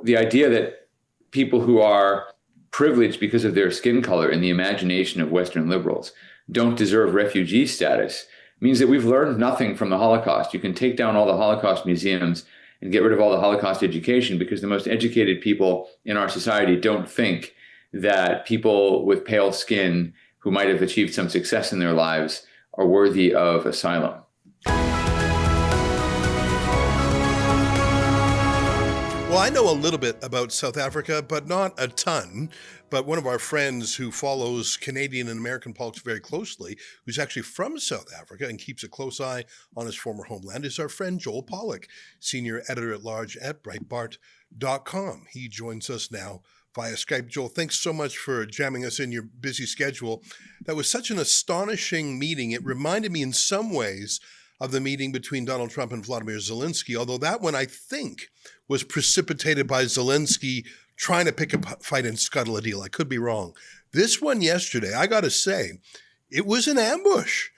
the idea that people who are privileged because of their skin color in the imagination of Western liberals don't deserve refugee status means that we've learned nothing from the Holocaust. You can take down all the Holocaust museums and get rid of all the Holocaust education because the most educated people in our society don't think that people with pale skin who might have achieved some success in their lives are worthy of asylum. Well, I know a little bit about South Africa, but not a ton. But one of our friends who follows Canadian and American politics very closely, who's actually from South Africa and keeps a close eye on his former homeland, is our friend Joel Pollak, senior editor-at-large at Breitbart.com. He joins us now via Skype. Joel, thanks so much for jamming us in your busy schedule. That was such an astonishing meeting. It reminded me in some ways of the meeting between Donald Trump and Vladimir Zelensky, although that one, I think, was precipitated by Zelensky trying to pick a fight and scuttle a deal. I could be wrong. This one yesterday, I got to say, it was an ambush.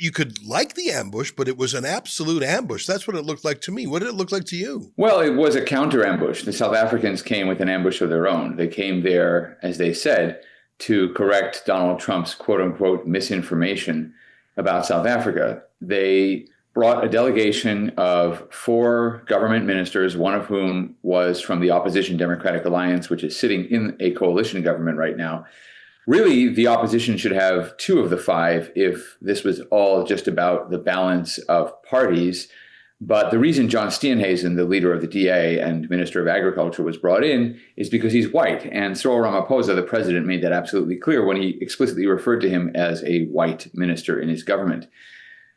You could like the ambush, but it was an absolute ambush. That's what it looked like to me. What did it look like to you? Well, it was a counter ambush. The South Africans came with an ambush of their own. They came there, as they said, to correct Donald Trump's quote unquote misinformation about South Africa. They brought a delegation of 4 government ministers, one of whom was from the opposition Democratic Alliance, which is sitting in a coalition government right now. Really, the opposition should have 2 of the 5 if this was all just about the balance of parties. But the reason John Steenhuisen, the leader of the DA and Minister of Agriculture, was brought in is because he's white. And Cyril Ramaphosa, the president, made that absolutely clear when he explicitly referred to him as a white minister in his government.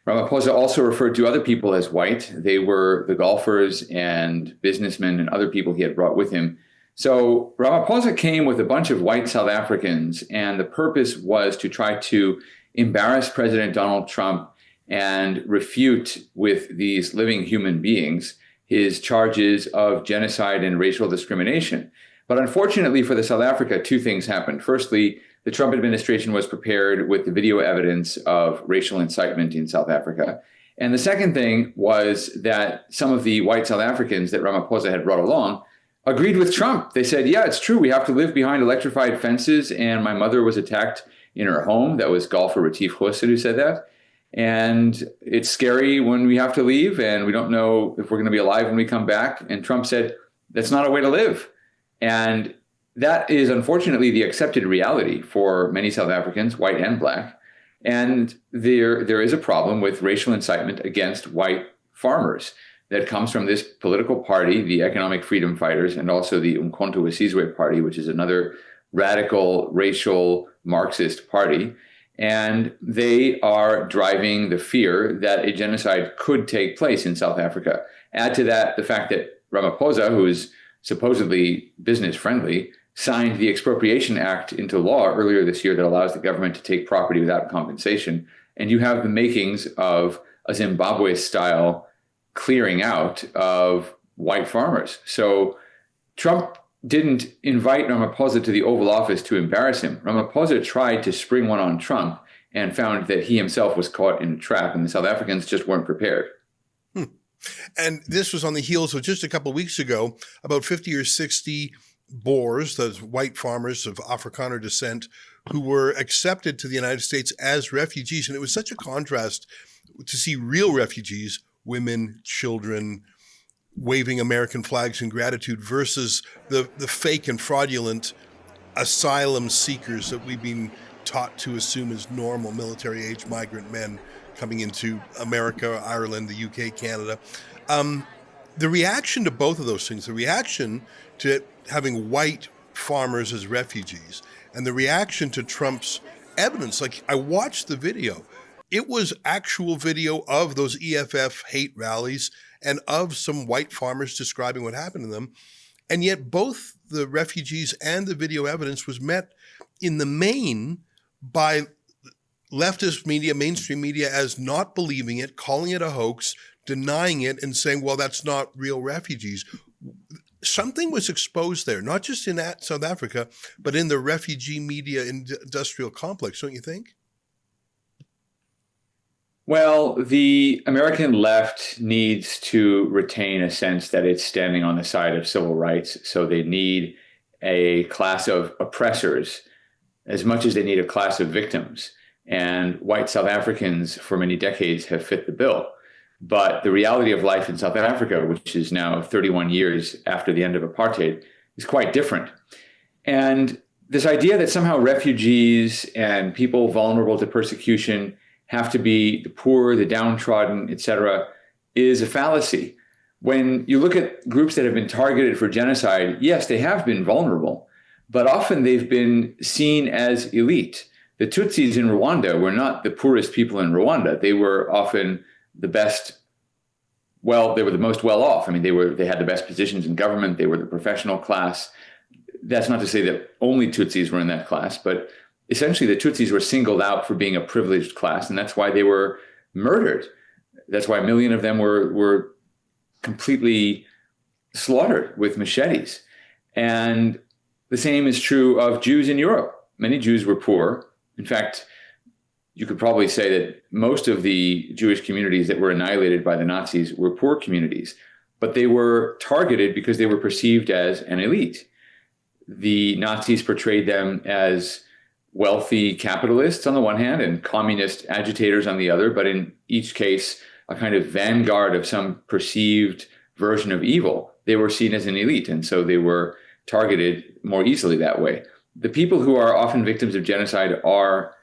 Ramaphosa also referred to other people as white. They were the golfers and businessmen and other people he had brought with him. So Ramaphosa came with a bunch of white South Africans, and the purpose was to try to embarrass President Donald Trump and refute with these living human beings his charges of genocide and racial discrimination. But unfortunately for the South Africa, 2 things happened. Firstly, the Trump administration was prepared with the video evidence of racial incitement in South Africa. And the second thing was that some of the white South Africans that Ramaphosa had brought along agreed with Trump. They said, yeah, it's true. We have to live behind electrified fences. And my mother was attacked in her home. That was golfer Retief Goosen who said that. And it's scary when we have to leave, and we don't know if we're going to be alive when we come back. And Trump said, that's not a way to live. And that is unfortunately the accepted reality for many South Africans, white and black. And there is a problem with racial incitement against white farmers that comes from this political party, the Economic Freedom Fighters, and also the Umkhonto we Sizwe Party, which is another radical racial Marxist party. And they are driving the fear that a genocide could take place in South Africa. Add to that the fact that Ramaphosa, who is supposedly business friendly, signed the Expropriation Act into law earlier this year that allows the government to take property without compensation. And you have the makings of a Zimbabwe-style clearing out of white farmers. So Trump didn't invite Ramaphosa to the Oval Office to embarrass him. Ramaphosa tried to spring one on Trump and found that he himself was caught in a trap, and the South Africans just weren't prepared. And this was on the heels of just a couple of weeks ago, about 50 or 60 Boers, those white farmers of Afrikaner descent, who were accepted to the United States as refugees. And it was such a contrast to see real refugees, women, children, waving American flags in gratitude versus the fake and fraudulent asylum seekers that we've been taught to assume as normal military-age migrant men coming into America, Ireland, the UK, Canada. The reaction to both of those things, the reaction to having white farmers as refugees and the reaction to Trump's evidence, like I watched the video, it was actual video of those EFF hate rallies and of some white farmers describing what happened to them. And yet both the refugees and the video evidence was met in the main by leftist media, mainstream media, as not believing it, calling it a hoax, denying it, and saying, well, that's not real refugees. Something was exposed there, not just in South Africa, but in the refugee media industrial complex, don't you think? Well, the American left needs to retain a sense that it's standing on the side of civil rights. So they need a class of oppressors as much as they need a class of victims. And white South Africans for many decades have fit the bill. But the reality of life in South Africa, which is now 31 years after the end of apartheid, is quite different. And this idea that somehow refugees and people vulnerable to persecution have to be the poor, the downtrodden, et cetera, is a fallacy. When you look at groups that have been targeted for genocide, yes, they have been vulnerable, but often they've been seen as elite. The Tutsis in Rwanda were not the poorest people in Rwanda. They were often the best, well, they were the most well off. I mean, they had the best positions in government. They were the professional class. That's not to say that only Tutsis were in that class, but essentially the Tutsis were singled out for being a privileged class, and that's why they were murdered. That's why a million of them were completely slaughtered with machetes. And the same is true of Jews in Europe. Many Jews were poor. In fact, you could probably say that most of the Jewish communities that were annihilated by the Nazis were poor communities, but they were targeted because they were perceived as an elite. The Nazis portrayed them as wealthy capitalists on the one hand and communist agitators on the other, but in each case, a kind of vanguard of some perceived version of evil. They were seen as an elite, and so they were targeted more easily that way. The people who are often victims of genocide are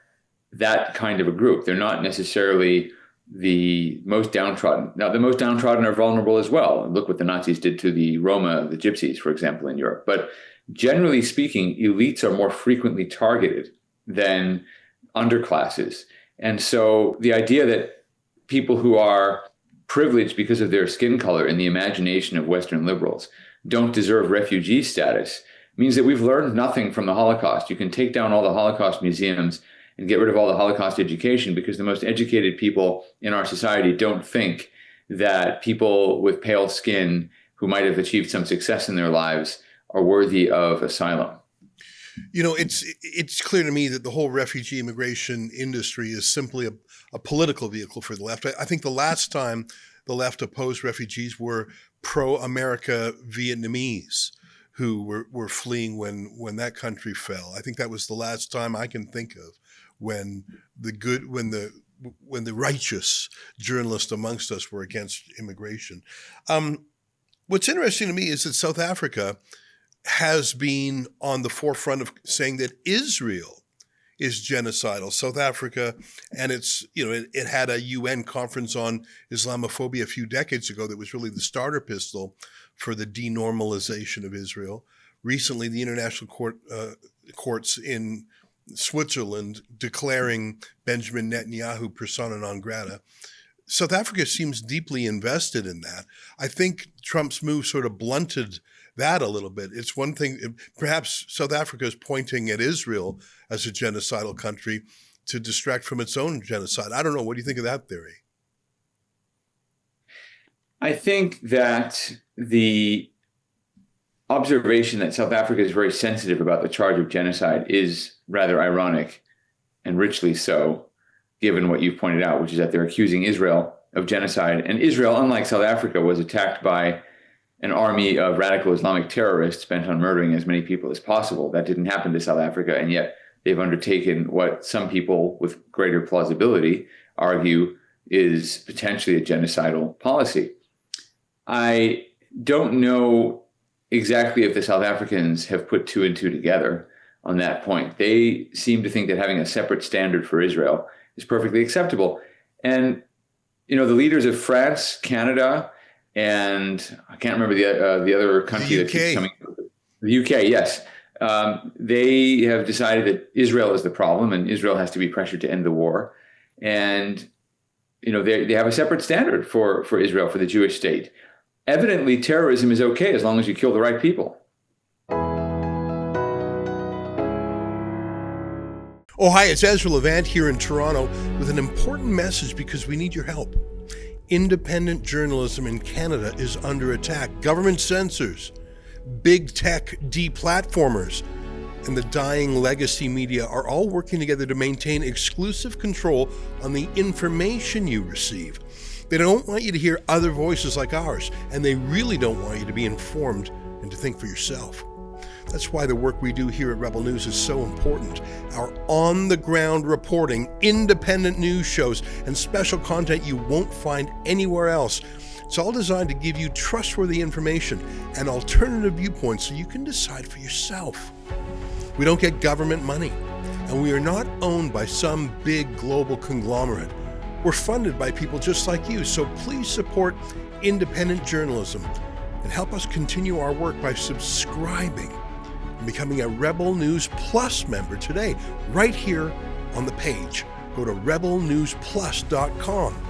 that kind of a group. They're not necessarily the most downtrodden. Now, the most downtrodden are vulnerable as well. Look what the Nazis did to the Roma, the Gypsies, for example, in Europe. But generally speaking, elites are more frequently targeted than underclasses. And so the idea that people who are privileged because of their skin color in the imagination of Western liberals don't deserve refugee status means that we've learned nothing from the Holocaust. You can take down all the Holocaust museums and get rid of all the Holocaust education because the most educated people in our society don't think that people with pale skin who might have achieved some success in their lives are worthy of asylum. You know, it's clear to me that the whole refugee immigration industry is simply a political vehicle for the left. I think the last time the left opposed refugees were pro-America Vietnamese who were fleeing when that country fell. I think that was the last time I can think of when the righteous journalists amongst us were against immigration. What's interesting to me is that South Africa has been on the forefront of saying that Israel is genocidal. South Africa, and it had a UN conference on Islamophobia a few decades ago that was really the starter pistol for the denormalization of Israel. Recently, the international courts in Switzerland declaring Benjamin Netanyahu persona non grata. South Africa seems deeply invested in that. I think Trump's move sort of blunted that a little bit. It's one thing, perhaps South Africa is pointing at Israel as a genocidal country to distract from its own genocide. I don't know. What do you think of that theory? I think that the observation that South Africa is very sensitive about the charge of genocide is rather ironic, and richly so, given what you've pointed out, which is that they're accusing Israel of genocide. And Israel, unlike South Africa, was attacked by an army of radical Islamic terrorists bent on murdering as many people as possible. That didn't happen to South Africa, and yet they've undertaken what some people with greater plausibility argue is potentially a genocidal policy. I don't know exactly if the South Africans have put two and two together on that point. They seem to think that having a separate standard for Israel is perfectly acceptable. And, the leaders of France, Canada, and I can't remember the other country that keeps coming. The UK, yes. They have decided that Israel is the problem and Israel has to be pressured to end the war. And, they have a separate standard for Israel, for the Jewish state. Evidently, terrorism is okay as long as you kill the right people. Oh, hi, it's Ezra Levant here in Toronto with an important message because we need your help. Independent journalism in Canada is under attack. Government censors, big tech deplatformers, and the dying legacy media are all working together to maintain exclusive control on the information you receive. They don't want you to hear other voices like ours, and they really don't want you to be informed and to think for yourself. That's why the work we do here at Rebel News is so important. Our on-the-ground reporting, independent news shows, and special content you won't find anywhere else. It's all designed to give you trustworthy information and alternative viewpoints so you can decide for yourself. We don't get government money, and we are not owned by some big global conglomerate. We're funded by people just like you, so please support independent journalism and help us continue our work by subscribing and becoming a Rebel News Plus member today, right here on the page. Go to rebelnewsplus.com.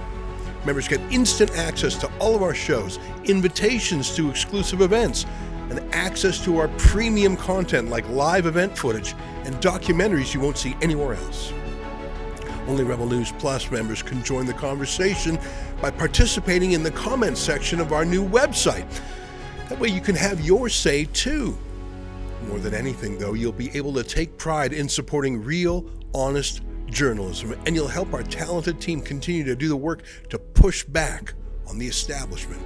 Members get instant access to all of our shows, invitations to exclusive events, and access to our premium content like live event footage and documentaries you won't see anywhere else. Only Rebel News Plus members can join the conversation by participating in the comments section of our new website. That way you can have your say too. More than anything, though, you'll be able to take pride in supporting real, honest journalism, and you'll help our talented team continue to do the work to push back on the establishment.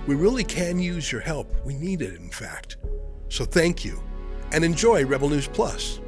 We really can use your help. We need it, in fact. So thank you, and enjoy Rebel News Plus.